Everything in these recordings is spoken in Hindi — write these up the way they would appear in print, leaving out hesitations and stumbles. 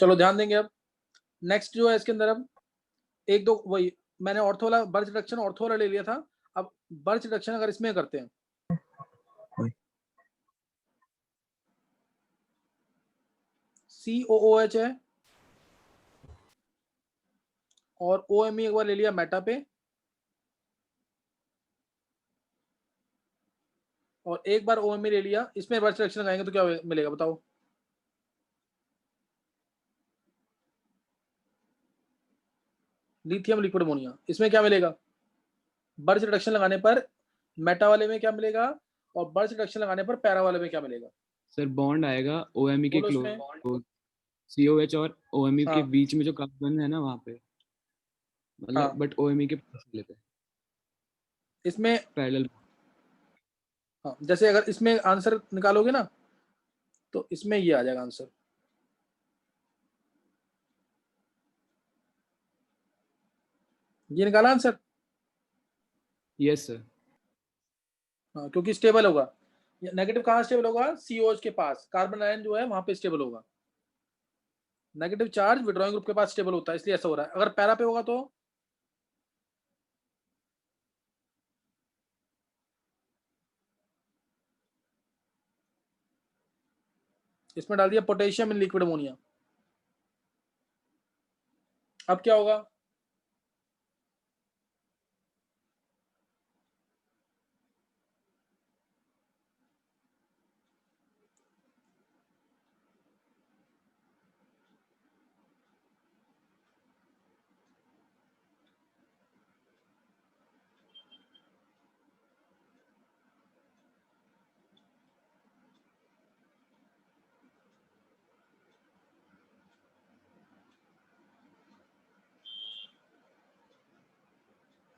चलो ध्यान देंगे अब। नेक्स्ट जो है इसके अंदर अब एक दो वही मैंने ऑर्थो वाला बर्च रिडक्शन ऑर्थो वाला ले लिया था। अब बर्च रिडक्शन अगर इसमें करते हैं, COOH है और OMe एक बार ले लिया मेटा पे, और एक बार OMe ले लिया, इसमें बर्च रिडक्शन लगाएंगे तो क्या मिलेगा बताओ? Lithium liquid ammonia. इसमें क्या मिलेगा? बर्च रिडक्शन लगाने पर मेटा वाले में क्या मिलेगा और बर्च रिडक्शन लगाने पर पैरा वाले में क्या मिलेगा? सर बॉन्ड आएगा OMe के बोलो इसमें। क्लोज, COH और OMe के हाँ बीच में जो कार्बन है ना वहाँ पे, मतलब हाँ बट OMe के पास लेते हैं इसमें। पैरेलल। हाँ जैसे अगर इसमें आंसर निकालोगे ना तो इसमें ये आ जाएगा आंसर। ये निकाला आंसर। Yes sir. हाँ क्योंकि स्टेबल होगा। नेगेटिव कहाँ स्टेबल होगा? COH के पास कार्बन आयन जो है वहां पे स्टेबल होगा। नेगेटिव चार्ज विड्रॉइंग ग्रुप के पास स्टेबल होता है, इसलिए ऐसा हो रहा है। अगर पैरा पे होगा तो इसमें डाल दिया पोटेशियम इन लिक्विड अमोनिया। अब क्या होगा?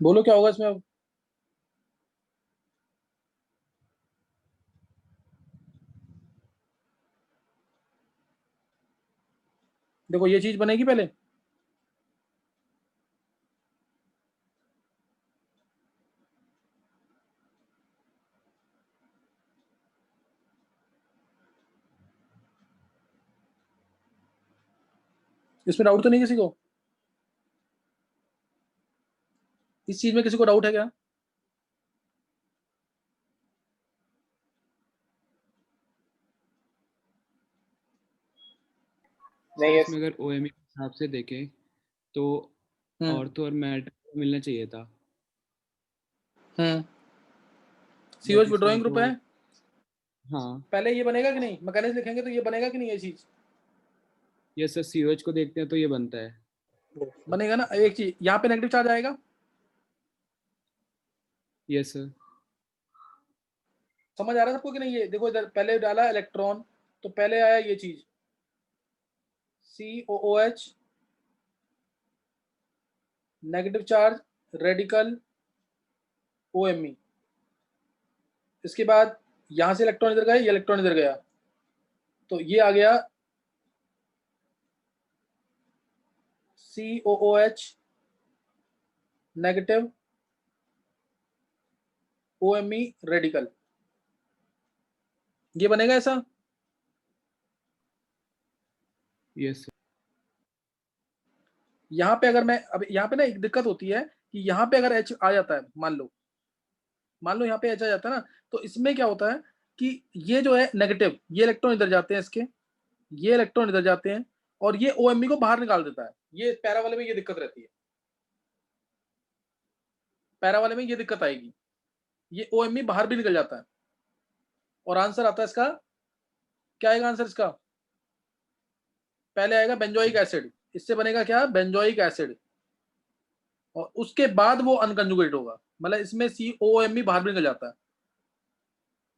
बोलो क्या होगा इसमें अब? देखो ये चीज बनेगी पहले, इसमें डाउट तो नहीं किसी को? इस चीज में किसी को डाउट है क्या? सर इसमें अगर OMe के हिसाब से देखें तो हम्म ऑर्थो और मेटा मिलना चाहिए था, हम्म बट COH इसमें विड्रॉइंग ग्रुप तो है। हाँ। पहले ये बनेगा कि नहीं? मैकेनिज्म लिखेंगे तो ये बनेगा कि नहीं ये चीज? यस सर, COH को देखते हैं तो ये बनता है। बनेगा ना। एक चीज यहाँ पे नेगेटिव चार्ज आएगा। Yes sir. समझ आ रहा है सबको कि नहीं? ये देखो इधर पहले डाला इलेक्ट्रॉन, तो पहले आया ये चीज COOH negative charge radical OMe। इसके बाद यहां से इलेक्ट्रॉन इधर गए, ये इलेक्ट्रॉन इधर गया, तो ये आ गया COOH नेगेटिव OMe रेडिकल। ये बनेगा ऐसा। Yes sir. यहाँ पे अगर मैं अब यहाँ पे ना एक दिक्कत होती है कि यहाँ पे अगर H आ जाता है, मान लो यहाँ पे H आ जाता है ना, तो इसमें क्या होता है कि ये जो है नेगेटिव, ये इलेक्ट्रॉन इधर जाते हैं इसके, ये इलेक्ट्रॉन इधर जाते हैं, और ये OMe को बाहर निकाल देता है। ये पैरा वाले में ये दिक्कत रहती है, पैरा वाले में ये दिक्कत आएगी, ये OMe बाहर भी निकल जाता है। और आंसर आता है इसका क्या आएगा? आंसर इसका पहले आएगा बेंजोइक एसिड। इससे बनेगा क्या? Benzoic acid. और उसके बाद वो अनकंजुगेट होगा, मतलब इसमें COMe बाहर भी निकल जाता है।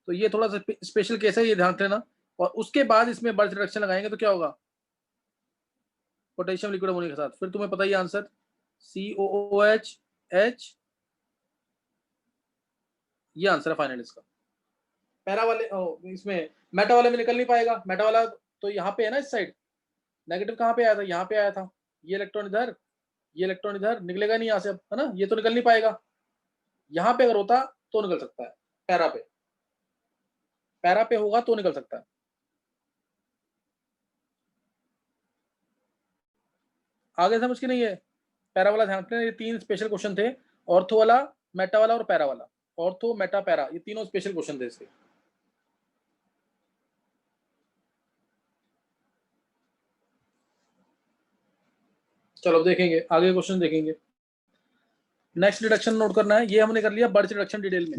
तो ये थोड़ा सा स्पेशल केस है, ये ध्यान रखना। और उसके बाद इसमें बर्च रिडक्शन लगाएंगे तो क्या होगा? पोटेशियम लिक्विड अमोनिया के साथ। फिर तुम्हें पता ही आंसर COOH H, ये आंसर है फाइनल इसका। पैरा वाले इसमें मेटा वाले में निकल नहीं पाएगा। मेटा वाला तो यहाँ पे है ना, इस साइड। नेगेटिव कहाँ पे आया था? यहाँ पे आया था। ये इलेक्ट्रॉन इधर, ये इलेक्ट्रॉन इधर, निकलेगा नहीं यहाँ से अब, है ना? ये तो निकल नहीं पाएगा। यहाँ पे अगर होता तो निकल सकता है, पैरा पे, पैरा पे होगा तो निकल सकता है। आगे समझ के नहीं है? पैरा वाला ध्यान रखना, ये 3 स्पेशल क्वेश्चन थे, ऑर्थो वाला, मेटा वाला और पैरा वाला। ऑर्थो, मेटा, पैरा, ये तीनों स्पेशल क्वेश्चन थे इसके। चलो अब देखेंगे, आगे क्वेश्चन देखेंगे। नेक्स्ट रिडक्शन नोट करना है, ये हमने कर लिया बर्च रिडक्शन डिटेल में,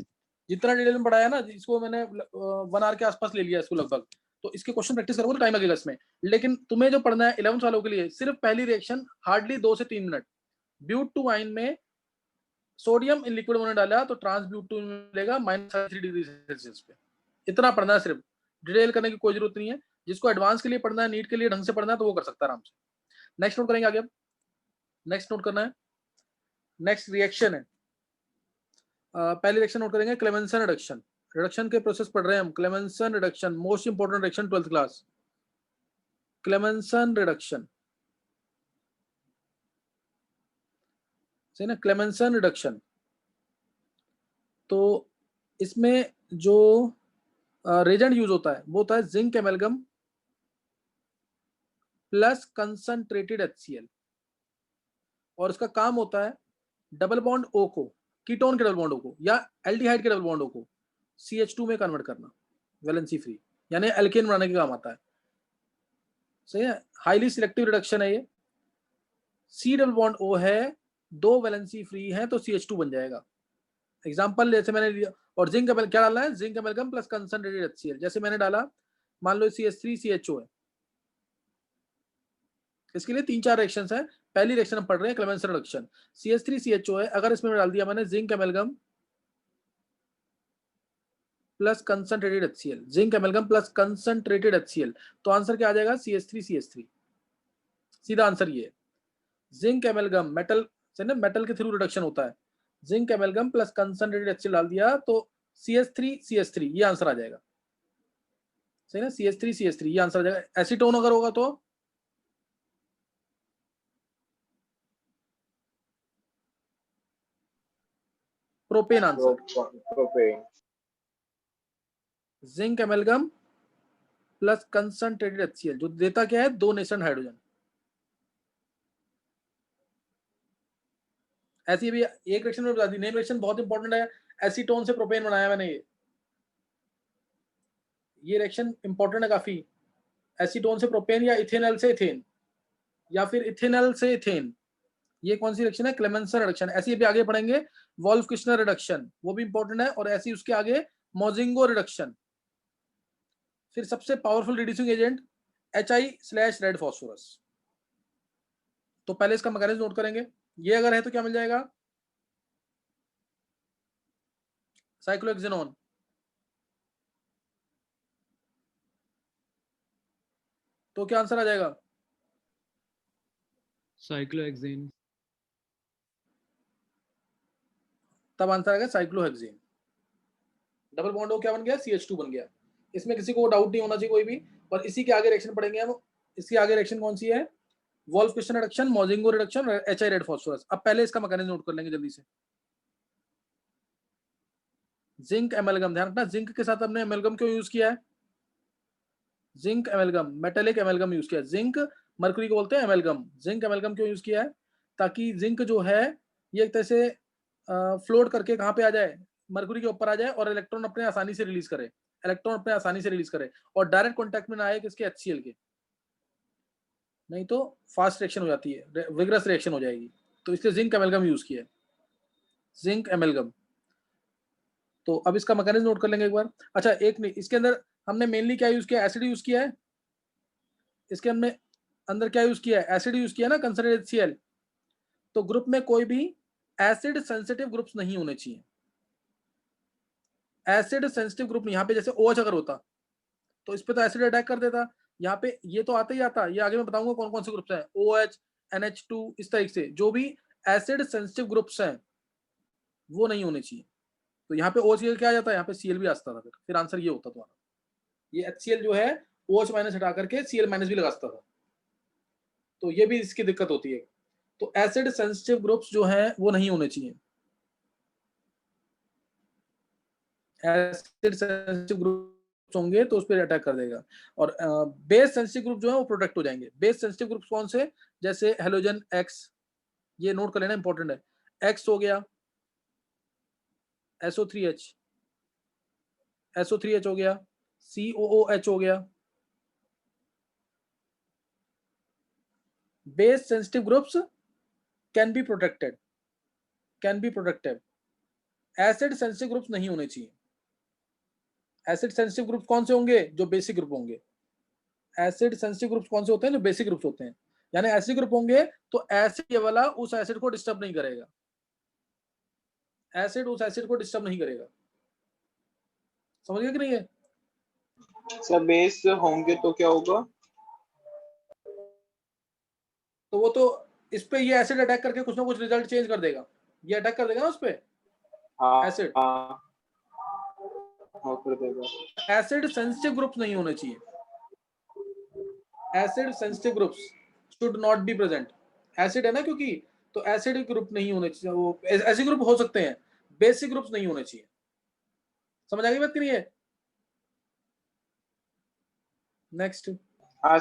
जितना डिटेल में पढ़ाया ना, इसको मैंने 1 आवर के आसपास ले लिया इसको लगभग। तो इसके क्वेश्चन प्रैक्टिस करोगे तो टाइम लगेगा इसमें, लेकिन तुम्हें जो पढ़ना है 11th वालों के लिए सिर्फ पहली रिएक्शन हार्डली 2 से 3 मिनट। ब्यूट टू वाइन में सोडियम इन लिक्विड में डाला तो ट्रांसब्यूटून मिलेगा -3 डिग्री सेल्सियस पे। इतना पढ़ना है सिर्फ, डिटेल करने की कोई जरूरत नहीं है। जिसको एडवांस के लिए पढ़ना है, नीट के लिए ढंग से पढ़ना है, तो वो कर सकता है आराम से। नेक्स्ट नोट करेंगे आगे, नेक्स्ट नोट करना है, नेक्स्ट रिएक्शन है। पहली रिएक्शन नोट करेंगे क्लेमेंसन रिडक्शन। रिडक्शन के प्रोसेस पढ़ रहे हैं हम, Clemmensen reduction, most important reaction 12th class. Clemmensen reduction, सही ना, क्लेमेंसन रिडक्शन। तो इसमें जो रेजेंट यूज होता है वो होता है जिंक एमेलगम प्लस कंसंट्रेटेड HCl, और इसका काम होता है डबल बॉन्ड O को, कीटोन के डबल बॉन्ड O को या एल्डिहाइड के डबल बॉन्ड O को CH2 में कन्वर्ट करना, वैलेंसी फ्री, यानी एल्केन बनाने के काम आता है। सही है, हाईली सिलेक्टिव रिडक्शन है ये। C डबल बॉन्ड O है, 2 वैलेंसी फ्री है तो CH2 बन जाएगा। एग्जाम्पल जैसे मैंने लिया, और जिंक क्या डालना है, जिंक एमेलगम प्लस कंसंट्रेटेड HCl। जैसे मैंने डाला, मान लो CH3CHO है, इसके लिए 3-4 रिएक्शंस हैं। पहली रिएक्शन हम पढ़ रहे हैं क्लेमेंसन रिडक्शन, CH3CHO है, अगर इसमें डाल दिया मैंने zinc एमेलगम plus concentrated HCl, zinc एमेलगम plus concentrated HCl, तो आंसर क्या आ जाएगा, CH3CH3। सीधा आंसर ये है। जिंक एमेलगम मेटल से ना, मेटल के थ्रू रिडक्शन होता है, जिंक एमेलगम प्लस कंसंट्रेटेड HCl डाल दिया तो CH3CH3, ये आंसर आ जाएगा। सही ना, CH3CH3 ये आंसर आ जाएगा। एसीटोन अगर होगा तो propane answer, propane. Zinc एमेलगम plus concentrated HCl, जो देता क्या है, 2 नेशन हाइड्रोजन। ऐसी भी एक रिएक्शन में बता दी, नेम रिएक्शन बहुत इंपॉर्टेंट है, एसीटोन से प्रोपेन बनाया मैंने ये रिएक्शन इंपॉर्टेंट है काफी। एसीटोन से प्रोपेन या इथेनॉल से इथेन या फिर इथेनॉल से इथेन, ये कौन सी रिएक्शन है, क्लेमेंसन रिडक्शन। ऐसी भी आगे पढ़ेंगे वोल्फ किश्नर रिडक्शन, वो भी इंपॉर्टेंट है, और ऐसी उसके आगे मोजिंगो रिडक्शन। फिर सबसे पावरफुल रिड्यूसिंग एजेंट HI/रेड फॉस्फोरस। तो पहले इसका मैकेनिज्म नोट करेंगे, ये अगर है तो क्या मिल जाएगा, साइक्लोहेक्सेनोन। तो क्या आंसर आ जाएगा, साइक्लोहेक्सेन। तब आंसर आएगा साइक्लोहेक्सेन। डबल बॉन्ड हो क्या बन गया, CH2 बन गया। इसमें किसी को डाउट नहीं होना चाहिए कोई भी। और इसी के आगे रिएक्शन पढ़ेंगे हम, इसकी आगे रिएक्शन कौन सी है, वोल्फ किश्नर रिडक्शन, मोजिंगो रिडक्शन और HI रेड फॉस्फोरस। अब पहले इसका मैकेनिज्म नोट कर लेंगे जल्दी से। जिंक एमेलगम, ध्यान रखना जिंक के साथ हमने एमेलगम क्यों यूज किया है, जिंक एमेलगम, मेटेलिक एमेलगम यूज किया है। जिंक मरकरी को बोलते हैं एमेलगम, जिंक एमेलगम क्यों यूज किया है, ताकि जिंक जो है ये एक तरह से फ्लोट करके कहाँ पे आ जाए, मरकरी के ऊपर आ जाए और इलेक्ट्रॉन अपने आसानी से रिलीज करे, इलेक्ट्रॉन अपने आसानी से रिलीज करे और डायरेक्ट कॉन्टैक्ट में ना आए किसके, HCl के, नहीं तो फास्ट रिएक्शन हो जाती है, विग्रस रिएक्शन हो जाएगी। तो इसलिए जिंक एमेलगम यूज किया है, जिंक एमेलगम। तो अब इसका मैकेनिज्म नोट कर लेंगे एक बार। अच्छा एक नहीं, इसके अंदर हमने मेनली क्या यूज किया, एसिड यूज किया है। इसके हमने अंदर क्या यूज किया है, एसिड यूज किया ना, कंसंट्रेटेड HCl। तो ग्रुप में कोई भी एसिड सेंसिटिव ग्रुप्स नहीं होने चाहिए, एसिड सेंसिटिव ग्रुप नहीं। यहाँ पे जैसे OH अगर होता तो इस पे तो एसिड अटैक कर देता, यहाँ पे ये तो आता ही आता, ये आगे मैं बताऊंगा कौन कौन से ग्रुप्स हैं, OH, NH2, इस तरीके से जो भी एसिड सेंसिटिव ग्रुप्स हैं वो नहीं होने चाहिए। तो यहाँ पे OCl क्या आ जाता है, यहाँ पे Cl भी आता था, फिर आंसर ये होता तुम्हारा, ये HCl जो है OH माइनस हटा करके Cl माइनस भी लगा सकता था, तो ये भी इसकी दिक्कत होती है। तो एसिड सेंसिटिव ग्रुप्स जो हैं वो नहीं होने चाहिए, एसिड सेंसिटिव ग्रुप होंगे तो उस पर अटैक कर देगा। और बेस सेंसिटिव ग्रुप जो है वो प्रोटेक्ट हो जाएंगे। बेस सेंसिटिव ग्रुप कौन से, जैसे हेलोजन एक्स, ये नोट कर लेना, इंपॉर्टेंट है। एक्स हो गया, SO3H, SO3H हो गया, COOH हो गया। Base sensitive groups can be protected, can be protected. Acid sensitive groups नहीं होने चाहिए। एसिड सेंसिटिव ग्रुप कौन से होंगे, जो बेसिक ग्रुप होंगे। एसिड सेंसिटिव ग्रुप्स कौन से होते हैं, जो बेसिक ग्रुप्स होते हैं। यानी एसिड ग्रुप होंगे तो एसिड ये वाला उस एसिड को डिस्टर्ब नहीं करेगा, एसिड उस एसिड को डिस्टर्ब नहीं करेगा। समझ गए कि नहीं है? सर बेस होंगे तो क्या होगा? तो वो तो इस पे ये एसिड अटैक करके कुछ ना कुछ रिजल्ट चेंज कर देगा, ये अटैक कर देगा ना उस पे हाँ एसिड। हाँ कर देगा। एसिड सेंसिटिव ग्रुप्स नहीं होने चाहिए, acid sensitive groups should not be present. Acid है ना, क्योंकि तो एसिड ग्रुप नहीं होने चाहिए। वो ऐसे ग्रुप हो सकते हैं, बेसिक ग्रुप्स नहीं होने चाहिए। समझ आ गई बात कि नहीं है? नेक्स्ट, हाँ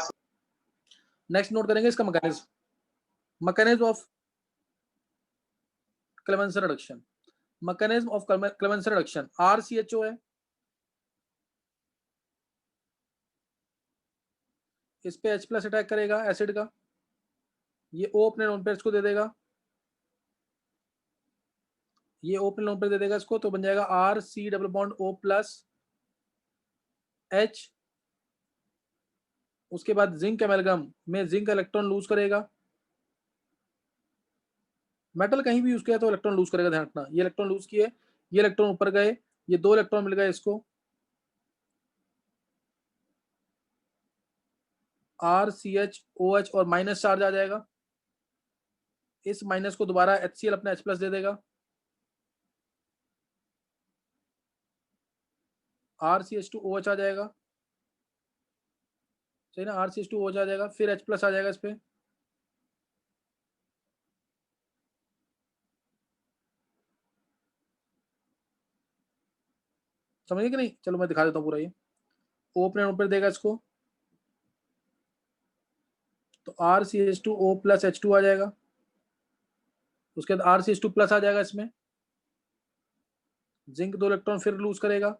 नेक्स्ट नोट करेंगे इसका mechanism, mechanism of Clemmensen reduction. Mechanism of Clemmensen reduction, RCHO है, इस पे H+ अटैक करेगा एसिड का, ये O अपने लोन पेयर को दे देगा, ये O अपने लोन पेयर दे देगा इसको, तो बन जाएगा RC डबल बॉन्ड O+H। उसके बाद जिंक एमेलगम में जिंक इलेक्ट्रॉन लूज करेगा। मेटल कहीं भी यूज किया तो इलेक्ट्रॉन लूज करेगा, ध्यान रखना। ये इलेक्ट्रॉन लूज किए, ये इलेक्ट्रॉन ऊपर गए, ये 2 इलेक्ट्रॉन मिल गए इसको, RCHOH और माइनस चार्ज आ जाएगा। इस माइनस को दोबारा HCl अपने H+ दे देगा, RCH2OH आ जाएगा, सही ना, RCH2OH आ जाएगा, फिर H+ आ जाएगा इस पे, समझिए कि नहीं? चलो मैं दिखा देता हूँ पूरा। ये O अपने ऊपर देगा इसको, तो RCH2O+H2 आ जाएगा। उसके बाद RCH2+ आ जाएगा इसमें, जिंक 2 इलेक्ट्रॉन फिर लूज करेगा,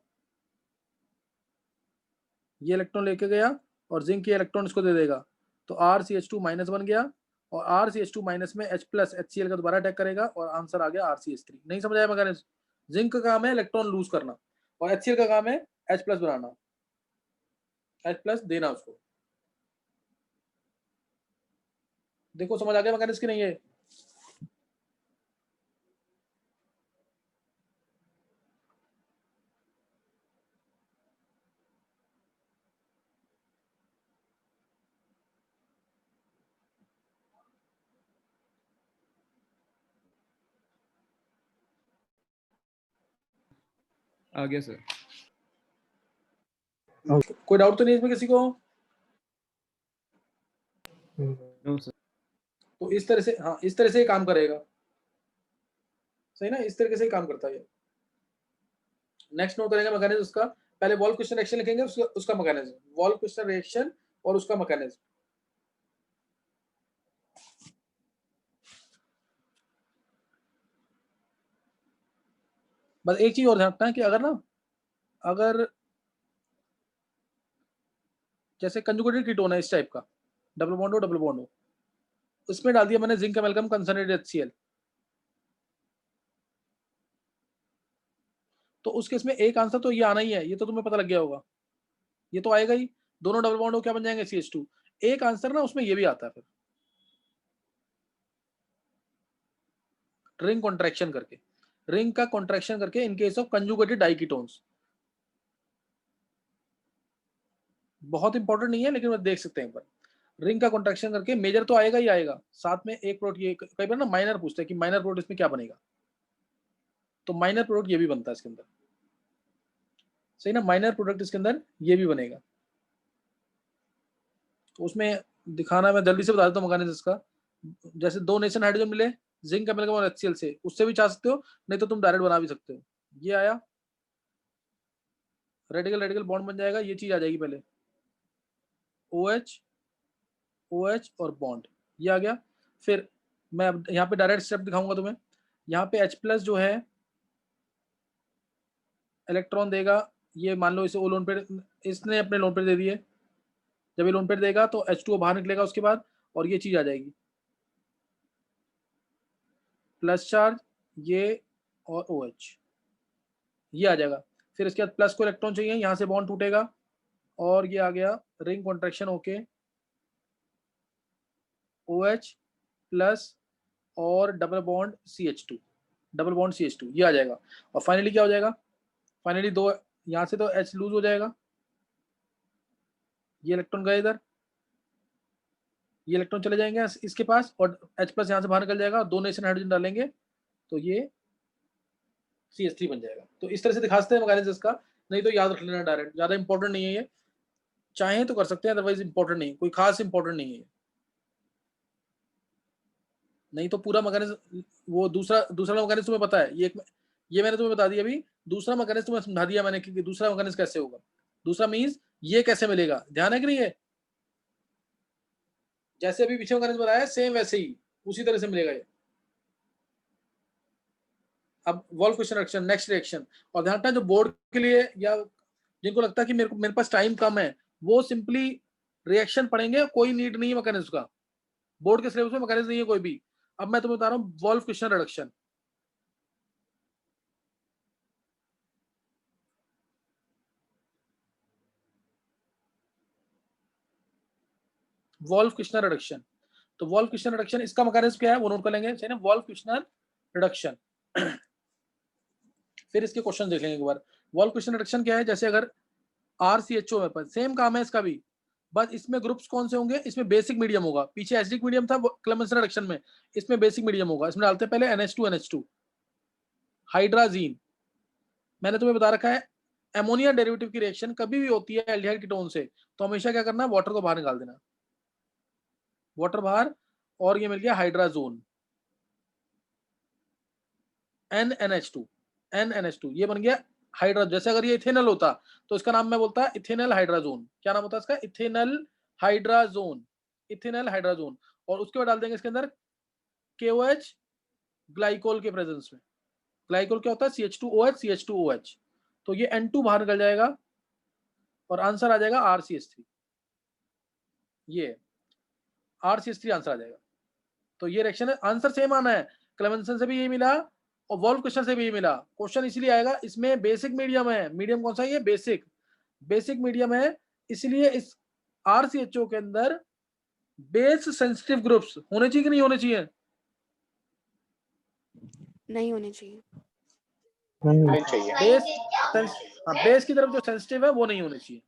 ये इलेक्ट्रॉन लेके गया और जिंक ये इलेक्ट्रॉन इसको दे देगा, तो RCH2- बन गया, और RCH2- में H+ HCl का दोबारा अटैक करेगा और आंसर आ गया RCH3। नहीं समझ आया मैकेनिज्म? जिंक का काम है इलेक्ट्रॉन लूज करना और HCl का काम है H+ बनाना, H+ देना उसको। देखो समझ आ गया मैकेनिज्म की नहीं है? आ गया सर। कोई डाउट तो नहीं इसमें किसी को? No sir. तो इस तरह से, हाँ इस तरह से ही काम करेगा, सही ना, इस तरीके से ही काम करता है। नेक्स्ट नोट करेंगे मैकेनिज्म उसका, पहले वॉल क्वेश्चन रिएक्शन लिखेंगे, उसका मैकेनिज्म, वॉल क्वेश्चन रिएक्शन और उसका मैकेनिज्म। बस एक चीज और ध्यान रखना है कि अगर ना, अगर जैसे कंजुगेटेड कीटोन है इस टाइप का, डबल बॉन्ड हो, उसमें डाल दिया मैंने जिंक एमेल्गम कंसंट्रेटेड HCl, तो उस केस में एक आंसर तो ये आना ही है, ये तो तुम्हें पता लग गया होगा, ये तो आएगा ही। दोनों डबल बॉन्ड हो क्या बन जाएंगे, CH2। एक आंसर ना उसमें ये भी आता है फिर, रिंग कॉन्ट्रैक्शन करके, रिंग का कॉन्ट्रैक्शन करके in case of conjugated diketones. बहुत इंपॉर्टेंट नहीं है लेकिन वो देख सकते हैं एक बार, रिंग का कॉन्ट्रैक्शन करके मेजर तो आएगा ही आएगा, साथ में एक प्रोडक्ट, ये कई बार ना माइनर पूछते हैं कि माइनर प्रोडक्ट इसमें क्या बनेगा, तो माइनर प्रोडक्ट ये भी बनता है इसके अंदर, सही ना, माइनर प्रोडक्ट इसके अंदर ये भी बनेगा। तो उसमें दिखाना, मैं जल्दी से बता देता हूँ मैकेनिज्म इसका। जैसे 2 नेशन हाइड्रोजन मिले जिंक एमेल्गम और HCl से, उससे भी चाह सकते हो, नहीं तो तुम डायरेक्ट बना भी सकते हो। ये आया, रेडिकल रेडिकल बॉन्ड बन जाएगा, ये चीज आ जाएगी पहले, OH OH और बॉन्ड, ये आ गया। फिर मैं अब यहाँ पे डायरेक्ट स्टेप दिखाऊंगा तुम्हें। यहाँ पे H+ जो है इलेक्ट्रॉन देगा, ये मान लो इसे O लोन पेयर, इसने अपने लोन पेयर दे दिए, जब ये लोन पेयर देगा तो H2O बाहर निकलेगा उसके बाद, और ये चीज आ जाएगी प्लस चार्ज, ये और OH, ये आ जाएगा। फिर इसके बाद प्लस को इलेक्ट्रॉन चाहिए, यहाँ से बॉन्ड टूटेगा और ये आ गया रिंग कॉन्ट्रैक्शन होके OH प्लस और double bond CH2, double bond CH2, ये आ जाएगा। और फाइनली क्या हो जाएगा, फाइनली दो यहाँ से तो H लूज हो जाएगा, ये इलेक्ट्रॉन गए इधर, ये इलेक्ट्रॉन चले जाएंगे इसके पास, और H+ यहाँ से बाहर निकल जाएगा, दो नेशन हाइड्रोजन डालेंगे तो ये CH3 बन जाएगा। तो इस तरह से दिखाते हैं मैकेनिज्म इसका, नहीं तो याद रख लेना डायरेक्ट, ज्यादा इंपॉर्टेंट नहीं है ये, चाहे तो कर सकते हैं, अदरवाइज इंपॉर्टेंट नहीं, कोई खास इंपॉर्टेंट नहीं है ये। नहीं तो पूरा मैकेनिज्म, वो दूसरा मैकेनिज्म तुम्हें पता है, ये मैंने तुम्हें बता दिया अभी, दूसरा मैकेनिज्म तुम्हें समझा दिया मैंने कि दूसरा मैकेनिज्म कैसे होगा। दूसरा मींस ये कैसे मिलेगा, ध्यान है कि नहीं है, जैसे अभी पीछे मैकेनिज्म बताया सेम वैसे ही उसी तरह से मिलेगा ये। अब Wolff Kishner reaction, next reaction, और ध्यान रखना जो बोर्ड के लिए या जिनको लगता है कि मेरे पास टाइम कम है, वो सिंपली रिएक्शन पढ़ेंगे, कोई नीड नहीं है मैकेनिज्म का, बोर्ड के सिलेबस में मैकेनिज्म नहीं है कोई भी। अब मैं तुम्हें बता रहा हूँ Wolff Kishner reduction. Wolff Kishner reduction, तो वॉल्फ क्वेश्चन रिडक्शन इसका मैकेनिज्म क्या है वो नोट कर लेंगे, सही ना, वॉल्फ क्वेश्चन रिडक्शन। फिर इसके क्वेश्चन देख लेंगे एक बार। वॉल्फ क्वेश्चन रिडक्शन क्या है, जैसे अगर RCHO में पर सेम काम है इसका भी, बस इसमें ग्रुप्स कौन से होंगे, इसमें बेसिक मीडियम होगा, पीछे एसिडिक मीडियम था क्लेमेंसन रिडक्शन में, इसमें बेसिक मीडियम होगा। इसमें डालते हैं पहले NH2 हाइड्राजीन। मैंने तुम्हें बता रखा है एमोनिया डेरिवेटिव की रिएक्शन कभी भी होती है एल्डिहाइड कीटोन से, तो हमेशा क्या करना है, वाटर को बाहर निकाल देना, वाटर बाहर, और ये मिल गया हाइड्राजोन NNH2, ये बन गया हाइड्रा। जैसे अगर ये इथेनल होता तो इसका नाम मैं बोलता इथेनल हाइड्राजोन, क्या नाम होता है इसका, इथेनल हाइड्राजोन, इथेनल हाइड्राजोन। और उसके बाद डाल देंगे इसके अंदर KOH ग्लाइकोल के प्रेजेंस में। ग्लाइकोल क्या होता है, CH2OH, तो ये N2 बाहर निकल जाएगा और आंसर आ जाएगा RCH3, ये RCH3 आंसर आ जाएगा। तो ये रिएक्शन है, आंसर सेम आना है, क्लेमेंसन से भी यही मिला और वॉल्फ क्वेश्चन से भी यही मिला। क्वेश्चन इसलिए आएगा, इसमें बेसिक मीडियम है, मीडियम कौन सा है, ये बेसिक मीडियम है, इसलिए इस RCHO के अंदर बेस सेंसिटिव ग्रुप्स होने चाहिए कि नहीं होने चाहिए, नहीं होने चाहिए। नहीं चाहिए। बेस की तरफ जो सेंसिटिव है वो नहीं होने चाहिए,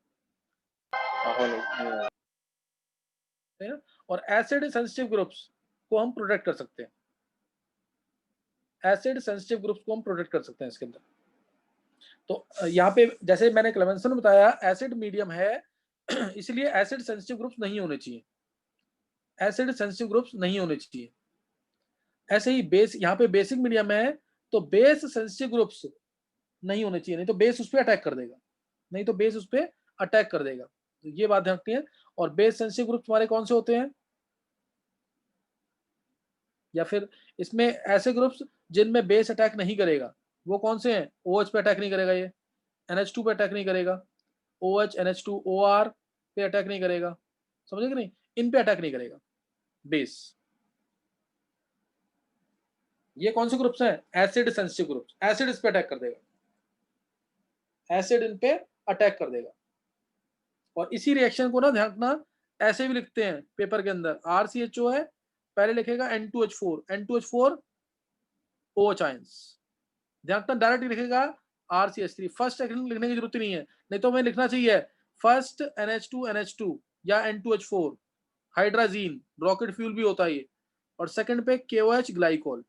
है ना? और एसिड सेंसिटिव ग्रुप्स को हम प्रोटेक्ट कर सकते हैं, एसिड सेंसिटिव ग्रुप्स को हम प्रोटेक्ट कर सकते हैं इसके अंदर। तो यहाँ पे जैसे मैंने क्लेमेंसन में बताया एसिड मीडियम है इसलिए एसिड सेंसिटिव ग्रुप्स नहीं होने चाहिए, एसिड सेंसिटिव ग्रुप्स नहीं होने चाहिए। ऐसे ही बेस, यहाँ पे बेसिक मीडियम है तो बेस सेंसिटिव ग्रुप्स नहीं होने चाहिए, नहीं तो बेस उस पर अटैक कर देगा, नहीं तो बेस उस पर अटैक कर देगा, तो ये बात ध्यान रखनी है। और बेस सेंसिटिव ग्रुप्स हमारे कौन से होते हैं, या फिर इसमें ऐसे ग्रुप्स जिनमें बेस अटैक नहीं करेगा, वो कौन से हैं, OH पे अटैक नहीं करेगा, ये NH2 पे अटैक नहीं करेगा, OH NH2 OR पे अटैक नहीं करेगा, समझे कि नहीं, इन पे अटैक नहीं करेगा बेस। ये कौन से ग्रुप्स हैं, एसिड सेंसिटिव ग्रुप्स, एसिड इस पे अटैक कर देगा, एसिड इन पे अटैक कर देगा। और इसी रिएक्शन को ना ध्यान रखना, ऐसे भी लिखते हैं पेपर के अंदर, RCHO है, पहले लिखेगा N2H4 OH आयंस, ध्यान रखना डायरेक्ट लिखेगा RCH3, फर्स्ट लिखने की जरूरत नहीं है, नहीं तो हमें लिखना चाहिए फर्स्ट NH2 या N2H4 हाइड्राजीन, रॉकेट फ्यूल भी होता है ये, और सेकंड पे KOH ग्लाइकोल,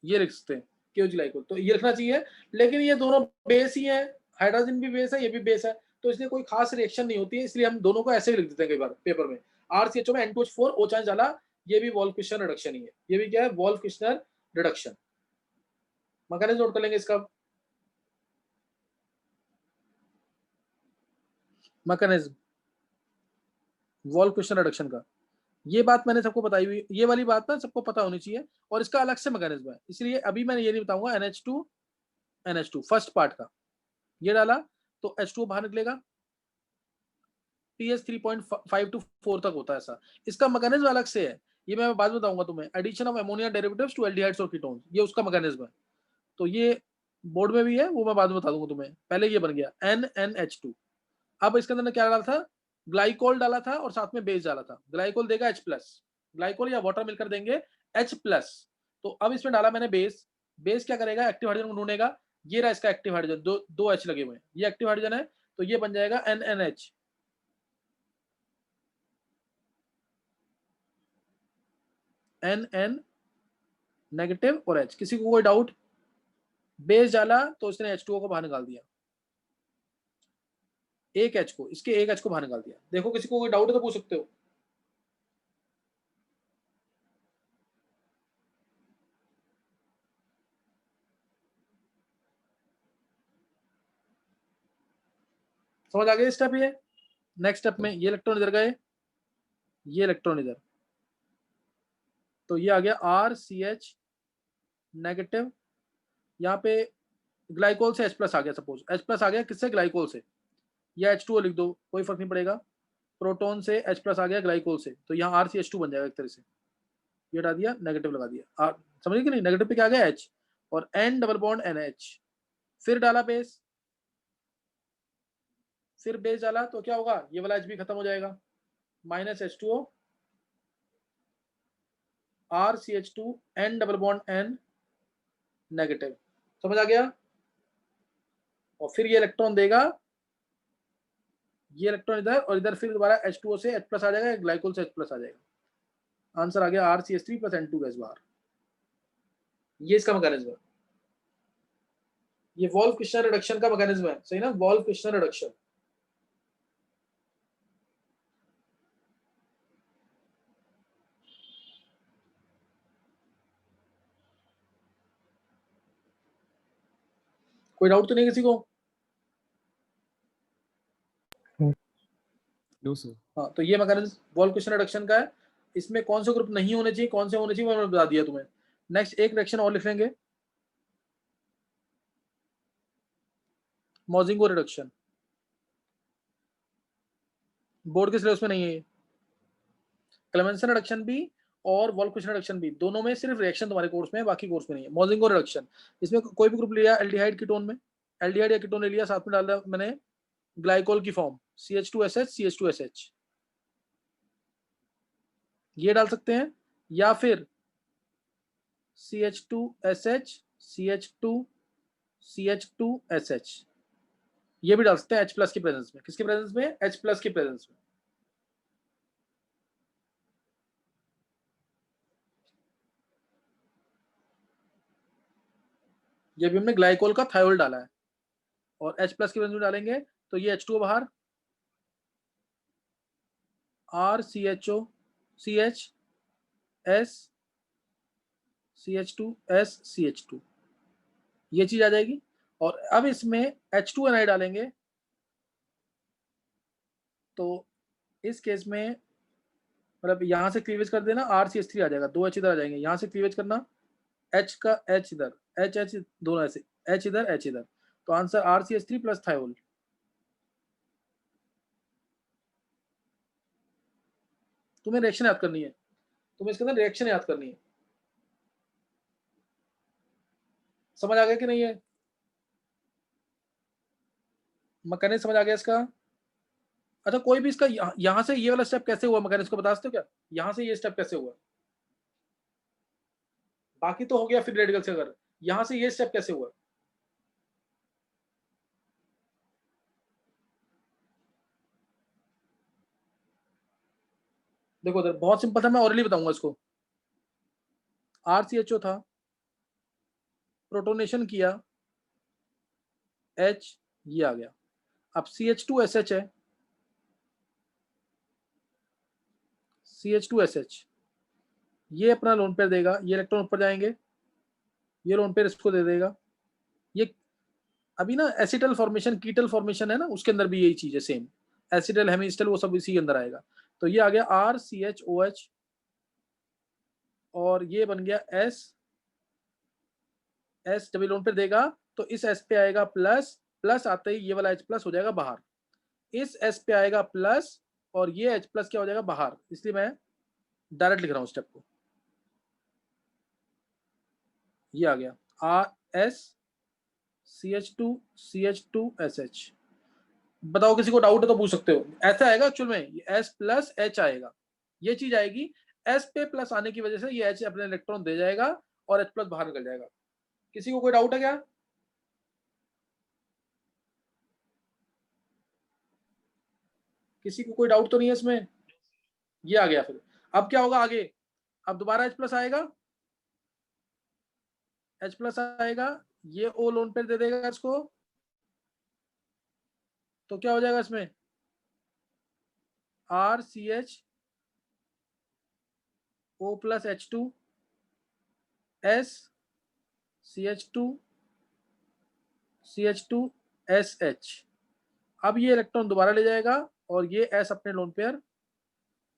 ये लिख सकते हैं KOH ग्लाइकोल, तो ये लिखना चाहिए। लेकिन ये दोनों बेस ही है, हाइड्रोजन भी बेस है, ये भी बेस है, तो इसलिए कोई खास रिएक्शन नहीं होती है, इसलिए हम दोनों को ऐसे भी लिख देते हैं कई बार पेपर में। RCHO में N2H4 O चांस डाला, ये भी वॉल्फ क्वेश्चन रिडक्शन ही है, ये भी क्या है, Wolff Kishner reduction. Mechanism note कर लेंगे इसका, मैकेनिज्म वॉल्व क्वेश्चन रिडक्शन का, ये बात मैंने सबको बताई हुई, ये वाली बात ना सबको पता होनी चाहिए, और इसका अलग से मैकेनिज्म है, इसलिए अभी मैंने ये नहीं बताऊंगा। NH2 फर्स्ट पार्ट का ये डाला तो H2O बाहर निकलेगा, pH 3.5 to 4 तक होता है ऐसा, इसका मैकेनिज्म अलग से है, ये मैं बाद में बताऊंगा तुम्हें। Addition of ammonia derivatives to aldehydes और कीटोन्स, ये उसका मैकेनिज्म है, तो ये बोर्ड में भी है, वो मैं बाद में बता दूंगा तुम्हें। पहले ये बन गया NNH2। अब इसके अंदर क्या डाला था, ग्लाइकोल डाला था और साथ में बेस डाला था। ग्लाइकोल देगा H+, ग्लाइकोल या वाटर मिलकर देंगे H+। तो अब इसमें डाला मैंने बेस, बेस क्या करेगा, एक्टिव हाइड्रोजन को ढूंढेगा, ये रहा इसका एक्टिव हाइड्रोजन, दो H लगे हुए हैं, ये एक्टिव हाइड्रोजन है, तो ये बन जाएगा NNH। NN नेगेटिव और H। किसी को कोई डाउट? बेस डाला तो इसने H2O को बाहर निकाल दिया, एक H को, इसके एक H को बाहर निकाल दिया। देखो किसी को कोई डाउट है तो पूछ सकते हो। समझ आ गया स्टेप? ये नेक्स्ट स्टेप में ये इलेक्ट्रॉन इधर गए, ये इलेक्ट्रॉन इधर, तो ये आ गया RCH नेगेटिव, यहाँ पे ग्लाइकोल से H+ आ गया, सपोज H+ आ गया, किससे, ग्लाइकोल से, या H2O लिख दो, कोई फर्क नहीं पड़ेगा। प्रोटॉन से H+ आ गया ग्लाइकोल से, तो यहाँ RCH2 बन जाएगा एक तरह से, ये हटा दिया, नेगेटिव लगा दिया, समझिए कि नहीं, नेगेटिव पे क्या आ गया H, और N डबल बॉन्ड NH। फिर डाला बेस, फिर बेस डाला तो क्या होगा, ये वाला H भी खत्म हो जाएगा, -H2O RCH2 N double bond N negative. समझ आ गया? और फिर ये इलेक्ट्रॉन देगा, ये इलेक्ट्रॉन इधर, और इधर फिर दोबारा H2O से H+ आ जाएगा, ग्लाइकोल से H+ आ जाएगा। आंसर आ गया RCH3 + N2 गैस बाहर। ये इसका मैकेनिज्म है, ये वॉल्व क्वेश्चन रिडक्शन का मैकेनिज्म है, सही ना, वॉल्व क्वेश्चन रिडक्शन। कोई डाउट तो नहीं किसी को? No sir. हाँ, तो ये मैकेनिज्म वॉल्व क्वेश्चन रिडक्शन का है। इसमें कौन से ग्रुप नहीं होने चाहिए, कौन से होने चाहिए, मैंने बता दिया तुम्हें। नेक्स्ट एक रिएक्शन और लिख लेंगे, मॉजिंगो रिडक्शन, बोर्ड के सिलेबस में नहीं है। क्लेमेंसन रिडक्शन भी और वॉल्व क्वेश्चन रिडक्शन भी, दोनों में सिर्फ रिएक्शन तुम्हारे कोर्स में है, बाकी कोर्स में नहीं है। मॉजिंगो रिडक्शन, इसमें कोई भी ग्रुप लिया एल्डिहाइड कीटोन में, एल्डिहाइड या कीटोन ले लिया, साथ में डाल दिया मैंने ग्लाइकोल की फॉर्म CH2SH CH2SH, ये डाल सकते हैं, या फिर CH2SH CH2 CH2SH, ये भी डाल सकते हैं H+ की प्रेजेंस में। किसकी प्रेजेंस में? H+ की प्रेजेंस में। ये भी हमने ग्लाइकोल का थायोल डाला है, और H+ की प्रेजेंस में डालेंगे तो ये H2O बाहर, RCHO CH S CH2S CH2, ये चीज आ जाएगी। और अब इसमें H2Ni डालेंगे, तो इस केस में मतलब यहां से क्लीवेज कर देना, RCH3 आ जाएगा, दो H इधर आ जाएंगे, यहां से क्लीवेज करना, H का H इधर, H दोनों ऐसे, H इधर H इधर, तो आंसर RCH3 + थायोल। तुम्हें रिएक्शन याद करनी है, तुम्हें इसके अंदर रिएक्शन याद करनी है। समझ आ गया कि नहीं है? मैकेनिज्म समझ आ गया इसका? अच्छा, कोई भी इसका यहां से ये वाला स्टेप कैसे हुआ, मैकेनिज्म को बता सकते हो क्या, यहां से ये स्टेप कैसे हुआ? बाकी तो हो गया फ्री रेडिकल से, अगर यहां से ये स्टेप कैसे हुआ? देखो उधर बहुत सिंपल था, मैं ऑरली बताऊंगा इसको। RCHO था, प्रोटोनेशन किया, H ये आ गया। अब CH2SH है, CH2SH ये अपना लोन पेयर देगा, ये इलेक्ट्रॉन ऊपर जाएंगे, ये लोन पेयर इसको दे देगा। ये अभी ना एसिटल फॉर्मेशन कीटल फॉर्मेशन है ना, उसके अंदर भी यही चीज है सेम। एसिटल हेमिस्टल वो सब इसी के अंदर आएगा। तो ये आ गया RCHOH और ये बन गया S डबल लोन पे देगा तो इस S पे आएगा प्लस, प्लस आते ही ये वाला H प्लस हो जाएगा बाहर, इस S पे आएगा प्लस और ये H प्लस क्या हो जाएगा बाहर, इसलिए मैं डायरेक्ट लिख रहा हूं स्टेप को। ये आ गया RS CH2 CH2 SH। बताओ किसी को डाउट है तो पूछ सकते हो। ऐसा आएगा एक्चुअल में, S प्लस H आएगा, ये चीज आएगी। S पे प्लस आने की वजह से ये H अपने इलेक्ट्रॉन दे जाएगा और H प्लस बाहर निकल जाएगा। किसी को कोई डाउट है क्या? किसी को कोई डाउट तो नहीं है इसमें? ये आ गया। फिर अब क्या होगा आगे? अब दोबारा H प्लस आएगा, H प्लस आएगा, ये O लोन पेयर दे देगा इसको, तो क्या हो जाएगा इसमें RCH O plus H2 S CH2 CH2 SH। अब ये इलेक्ट्रॉन दोबारा ले जाएगा और ये S अपने लोन पेयर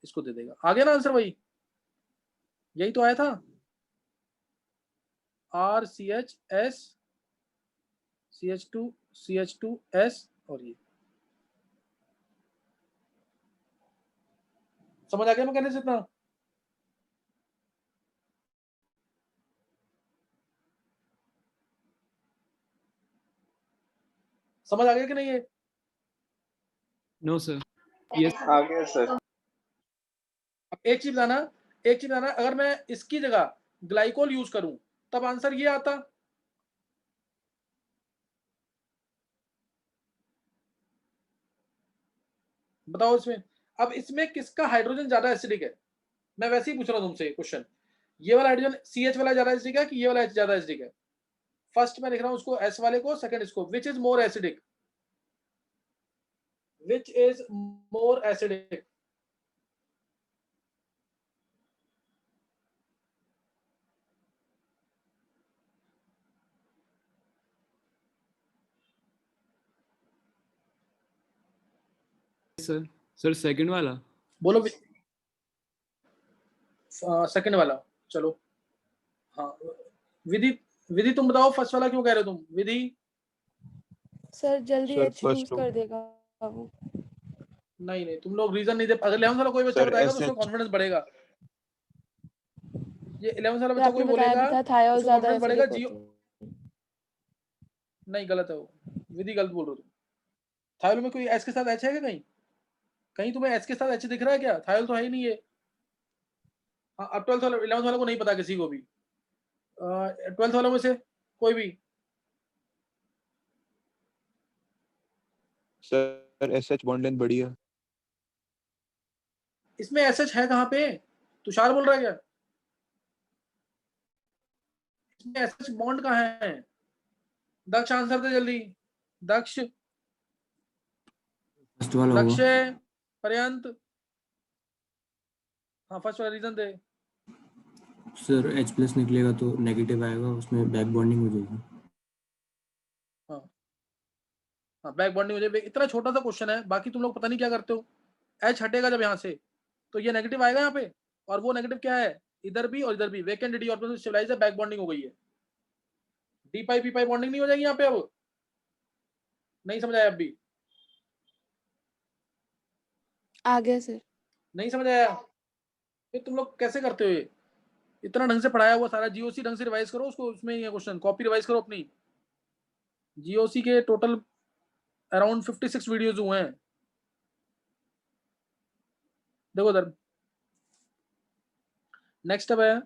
इसको दे देगा। आ गया ना आंसर? वही, यही तो आया था, RCH S CH2 CH2 S। और ये समझ आ गया मैं कहने से इतना? समझ आ गया कि नहीं? ये नो सर, यस आ गया सर। अब एक चीज बताना, अगर मैं इसकी जगह ग्लाइकोल यूज करूं तब आंसर ये आता। बताओ इसमें, अब इसमें किसका हाइड्रोजन ज्यादा एसिडिक है? मैं वैसे ही पूछ रहा हूं तुमसे क्वेश्चन। ये वाला हाइड्रोजन CH वाला ज्यादा एसिडिक है कि ये वाला H ज्यादा एसिडिक है? फर्स्ट मैं लिख रहा हूं उसको S वाले को, सेकंड इसको। Which is more acidic? Which is more acidic? Sir. Sir second वाला। बोलो। सेकंड वाला, चलो। हाँ, विधि, विधि तुम बताओ फर्स्ट वाला क्यों कह रहे हो तुम? विधि सर जल्दी सर H फर्स्ट लूज कर देगा वो। नहीं नहीं, तुम लोग रीजन नहीं दे। अगर 11 वाला कोई बच्चा सर बताएगा तो उसका SH कॉन्फिडेंस बढ़ेगा। ये 11 वाला सर बच्चा कोई आपने बताया बोलेगा भी था थायोल उसका ज्यादा कॉन्फिडेंस बढ़ेगा। एसिडिक जियो होते हैं। नहीं, गलत है वो, विधि गलत बोल रहे हो तुम। थायल में कोई एस के साथ एच है क्या? कहीं कहीं तुम्हें एस के साथ एच दिख रहा है क्या? थायल तो है ही नहीं है। हाँ, अब 12th वाला 11th वाला को नहीं पता किसी को भी। 12th वालों में से कोई भी? सर SH बॉन्ड लेंथ बड़ी है। इसमें एस एच है कहाँ पे? तुषार बोल रहा है क्या? इसमें एस एच बॉन्ड कहाँ है? दक्ष आंसर दे जल्दी। दक्ष, फर्स्ट वाला लक्ष्य, होगा पर्यंत। हाँ, फर्स्ट वाला रीजन दे। सर। H प्लस निकलेगा तो नेगेटिव आएगा, उसमें बैक बॉन्डिंग हो जाएगी। हाँ हाँ, बैक बॉन्डिंग हो जाए। इतना छोटा सा क्वेश्चन है, बाकी तुम लोग पता नहीं क्या करते हो। एच हटेगा जब यहाँ से तो ये नेगेटिव आएगा यहाँ पे, और वो नेगेटिव क्या है? इधर भी और इधर भी वैकेंट डी ऑर्बिटल स्टेबलाइज है, बैक बॉन्डिंग हो गई है। डी पाई पी पाई बॉन्डिंग नहीं हो जाएगी यहाँ पे? अब नहीं समझ आया? अब भी आ गया सर। नहीं समझ आया? फिर तुम लोग कैसे करते हो ये? इतना ढंग से पढ़ाया हुआ सारा जीओसी ढंग से रिवाइज करो उसको, उसमें ये क्वेश्चन कॉपी रिवाइज करो अपनी। जीओसी के टोटल अराउंड 56 वीडियोज हुए हैं। देखो उधर नेक्स्ट अब है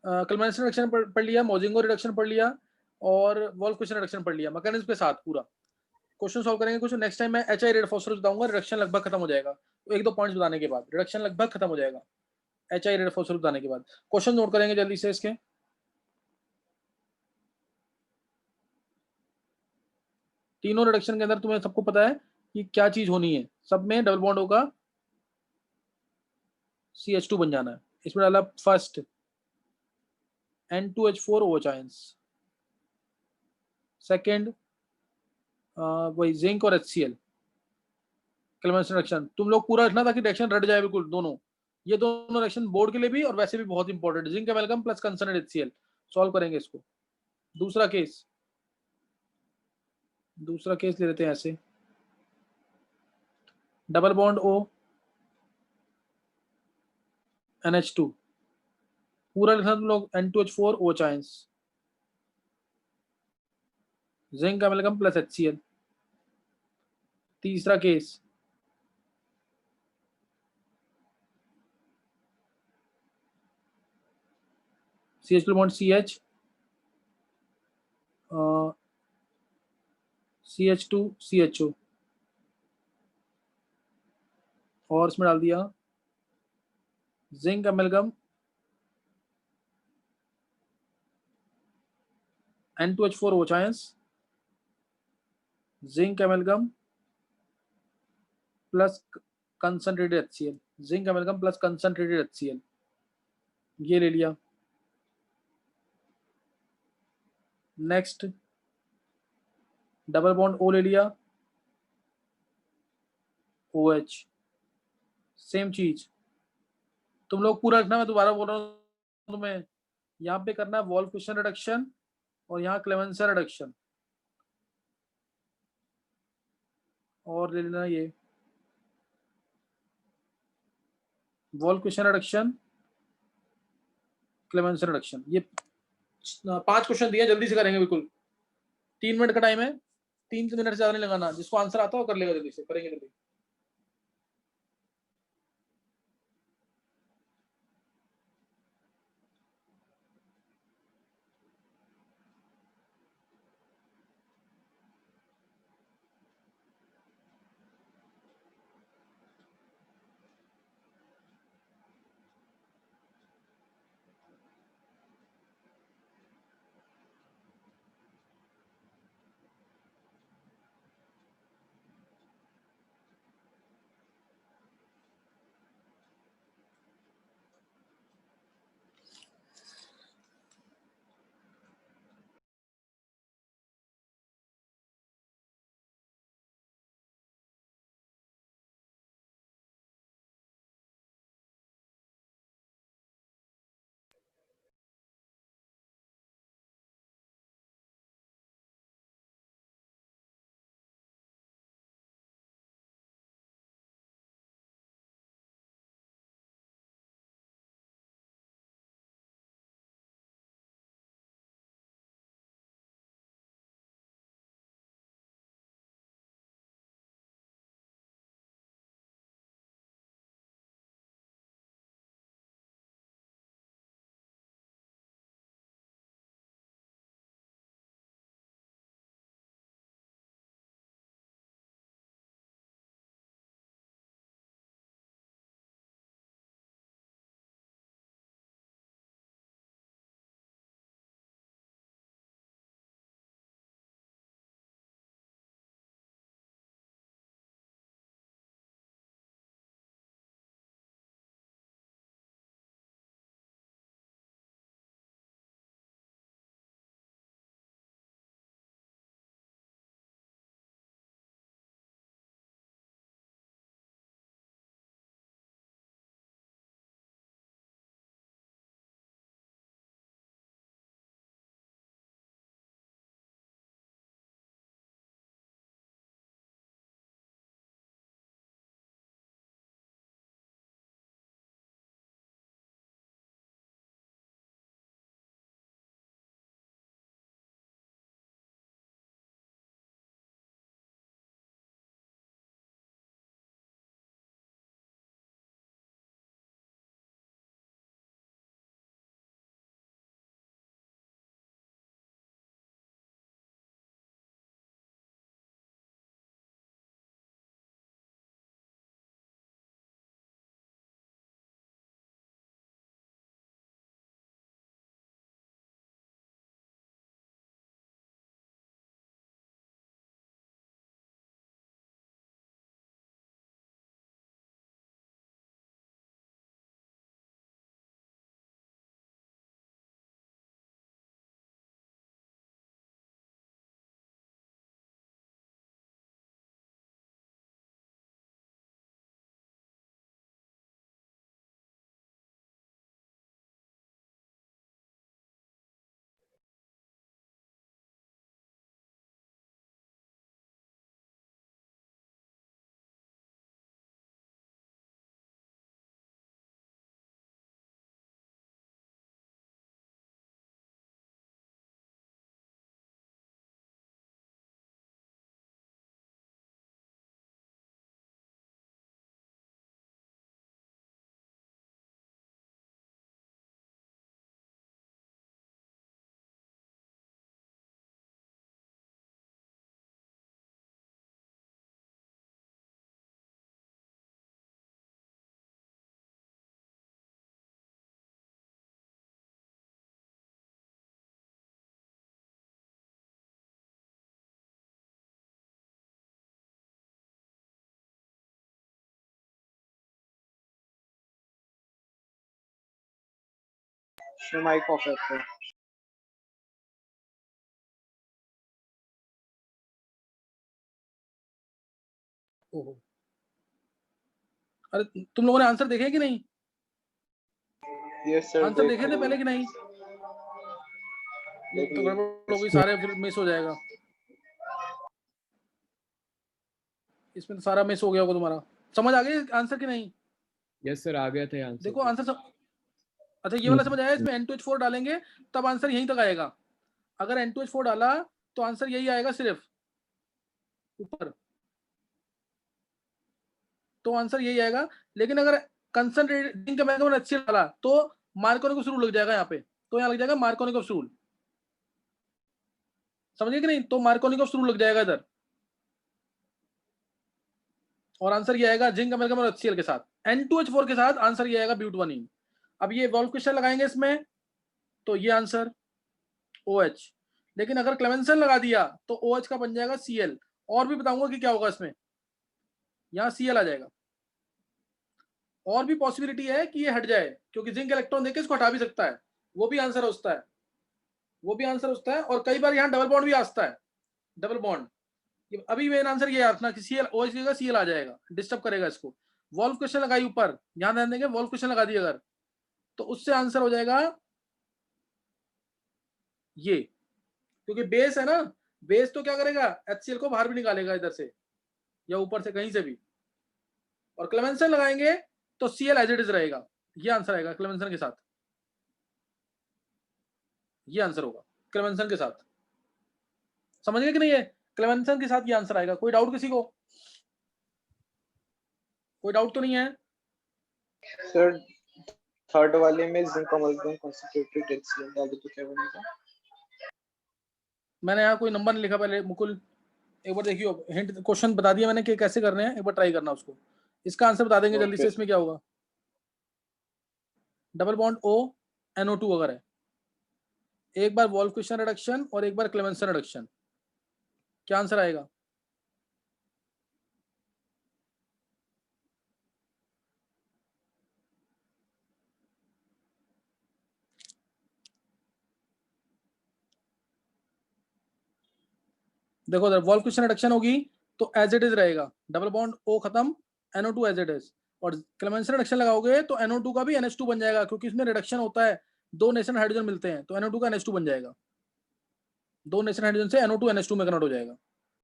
कल्मेनेशन रिडक्शन पढ़ लिया, मोजिंगो रिडक्शन पढ़ लिया, और वॉल्फ क्वेश्चन रिडक्शन पढ़ लिया मैकेनिज्म के साथ पूरा। क्वेश्चन सॉल्व करेंगे कुछ। नेक्स्ट टाइम मैं HI रेड फॉस्फोरस बताऊंगा, रिडक्शन लगभग खत्म हो जाएगा। तो एक दो पॉइंट्स बताने के बाद रिडक्शन लगभग खत्म हो जाएगा, HI रेड फॉस्फोरस बताने के बाद। क्वेश्चन नोट करेंगे जल्दी से इसके। तीनों रिडक्शन के अंदर तुम्हें सबको पता है कि क्या चीज होनी है। सब में डबल बॉन्ड होगा, CH2 बन जाना है। इसमें डाला first N2H4 OH ions, second वही जिंक और HCl, क्लेमेंसन रिएक्शन तुम लोग पूरा रखना ताकि रिएक्शन रट जाए बिल्कुल दोनों। ये दोनों रिएक्शन बोर्ड के लिए भी और वैसे भी बहुत important. Zinc एमालगम plus concentrated HCl solve करेंगे इसको। दूसरा केस ले लेते हैं ऐसे, डबल बॉन्ड O NH2 पूरा लिखना तुम लोग N2H4 OH ions, zinc एमालगम plus HCl। तीसरा case CH bond CH CH2 CHO और इसमें डाल दिया zinc एमालगम N2H4 OH ions, zinc एमालगम plus concentrated HCl, zinc एमालगम plus concentrated HCl, ये ले लिया। नेक्स्ट डबल बॉन्ड O ले लिया, OH, सेम चीज तुम लोग पूरा रखना। मैं दोबारा बोल रहा हूँ तुम्हें, यहाँ पे करना है वॉल्फ-क्विशन रिडक्शन और यहाँ क्लेमेंसन रिडक्शन, और ले लेना ये वॉल्फ-क्विशन रिडक्शन क्लेमेंसन रिडक्शन। ये 5 क्वेश्चन दिए, जल्दी से करेंगे बिल्कुल। 3 मिनट का टाइम है, 3 मिनट से ज्यादा नहीं लगाना। जिसको आंसर आता हो कर लेगा, जल्दी से करेंगे जल्दी। उसमें माइक ऑफ है आपका। ओहो, अरे तुम लोगों ने आंसर देखे कि नहीं? यस सर, आंसर देखे थे पहले कि नहीं? ये तो गड़बड़ हो गई, सारे फिर मिस हो जाएगा। इसमें तो सारा मिस हो गया होगा तुम्हारा। समझ आ गई आंसर कि नहीं? यस सर, आ गया था आंसर। देखो आंसर अच्छा ये वाला समझ आया। इसमें N2H4 डालेंगे तब आंसर यहीं तक आएगा। अगर N2H4 डाला तो आंसर यही आएगा सिर्फ ऊपर, तो आंसर यही आएगा। लेकिन अगर कंसंट्रेटेड जिंक मैंगनीज HCl डाला तो मार्कोनिकोव रूल लग जाएगा यहाँ पे, तो यहाँ लग जाएगा मार्कोनिकोव रूल। समझिए कि नहीं? तो मार्कोनिकोव रूल लग जाएगा इधर, और आंसर ये आएगा जिंक अमेरिकम और HCl के साथ। N2H4 के साथ आंसर ये आएगा ब्यूटवानिन। अब ये वॉल्व क्वेश्चन लगाएंगे इसमें, तो ये आंसर OH। लेकिन अगर क्लेमेंसन लगा दिया तो OH का बन जाएगा Cl। और भी बताऊंगा कि क्या होगा इसमें, यहाँ Cl आ जाएगा। और भी पॉसिबिलिटी है कि ये हट जाए, क्योंकि जिंक इलेक्ट्रॉन देके इसको हटा भी सकता है, वो भी आंसर होता है, वो भी आंसर होता है। और कई बार यहाँ डबल बॉन्ड भी आता है, डबल बॉन्ड। अभी मेन आंसर ये अपना कि Cl OH देगा, Cl आ जाएगा, डिस्टर्ब करेगा इसको। वॉल्व क्वेश्चन लगाई ऊपर, ध्यान ध्यान देंगे, वॉल्व क्वेश्चन लगा दिए अगर, तो उससे आंसर हो जाएगा ये, क्योंकि बेस है ना, बेस तो क्या करेगा, HCl को बाहर भी निकालेगा इधर से या ऊपर से कहीं से भी। और क्लेमेंसन लगाएंगे तो Cl एज इट इज रहेगा। ये आंसर आएगा क्लेमेंसन के साथ, ये आंसर होगा क्लेमेंसन के साथ। समझ गए कि नहीं? है क्लेमेंसन के साथ ये आंसर आएगा। कोई डाउट किसी को? कोई डाउट तो नहीं है? सर थर्ड वाले में जिंक अमेरिकम कंसंट्रेटेड HCl डाल दो तो क्या बनेगा? मैंने यहाँ कोई नंबर नहीं लिखा पहले, मुकुल एक बार देखियो, हिंट क्वेश्चन बता दिया मैंने कि कैसे करने हैं, एक बार ट्राई करना उसको। इसका आंसर बता देंगे जल्दी से। इसमें क्या होगा, डबल बॉन्ड O NO2 अगर है, एक बार वॉल्व क्वेश्चन रिडक्शन और एक बार क्लेमेंसन रिडक्शन, क्या आंसर आएगा? देखो उधर वॉल्व क्वेश्चन रिडक्शन होगी तो एज इट इज रहेगा, डबल बॉन्ड O खत्म, NO2 एज इट इज। और क्लेमेंसन रिडक्शन लगाओगे तो NO2 का भी NH2 बन जाएगा, क्योंकि इसमें रिडक्शन होता है, दो नेशन हाइड्रोजन मिलते हैं, तो NO2 का NH2 बन जाएगा, दो नेशन हाइड्रोजन से NO2 NH2 में कन्वर्ट हो जाएगा।